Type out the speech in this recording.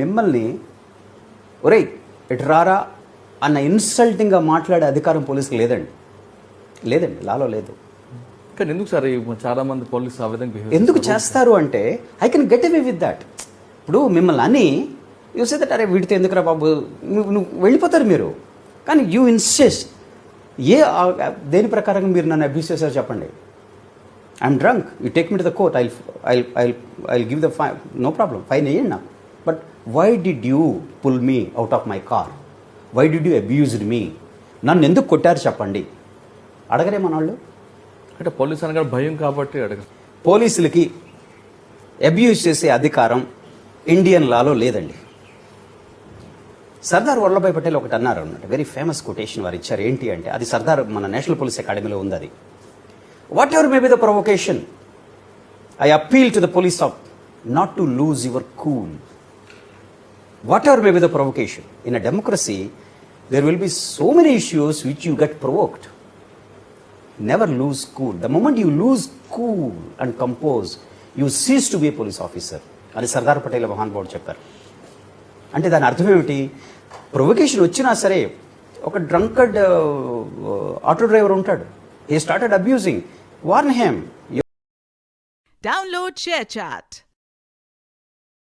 మిమ్మల్ని ఒరేయ్ ఎటు రారా అన్న ఇన్సల్టింగ్గా మాట్లాడే అధికారం పోలీసుకి లేదండి లాలో లేదు. కానీ ఎందుకు సార్ చాలా మంది పోలీసు ఆ విధంగా బిహేవ్ ఎందుకు చేస్తారు అంటే I can get away with that. ఇప్పుడు మిమ్మల్ని అని యూ సే దట్ అరే వీడితో ఎందుకురా బాబు నువ్వు వెళ్ళిపోతారు మీరు. కానీ యూ ఇన్సిస్ట్ దేని ప్రకారంగా మీరు నన్ను అబ్యూస్ చేశారు చెప్పండి. I'm drunk, you take me to the court, I give the fine, no problem, fine వేయండి నాకు. But why did you pull me out of my car? Why did you abused me? నన్ను ఎందుకు కొట్టారు చెప్పండి. అడగరే మన వాళ్ళు. అంటే పోలీసు అనగా భయం కాబట్టి అడగరు. పోలీసులకి అబ్యూజ్ చేసే అధికారం ఇండియన్ లాలో లేదండి. సర్దార్ వల్లభాయ్ పటేల్ ఒకటి అన్నారు అన్నమాట, వెరీ ఫేమస్ కొటేషన్ వారు ఇచ్చారు. ఏంటి అంటే అది సర్దార్ మన నేషనల్ పోలీస్ అకాడమీలో ఉంది. అది what ever may be the provocation, I appeal to the police of not to lose your cool. What ever may be the provocation, in a democracy there will be so many issues which you get provoked. Never lose cool. The moment you lose cool and compose, you cease to be a police officer. అని సర్దార్ పటేల్ మహానుభావుడు చెప్పారు. అంటే దాని అర్థం ఏమిటి? Provocation వచ్చినా సరే ఒక డ్రంకర్డ్ ఆటో డ్రైవర్ ఉంటాడు, he started abusing, warn him. Download ShareChat.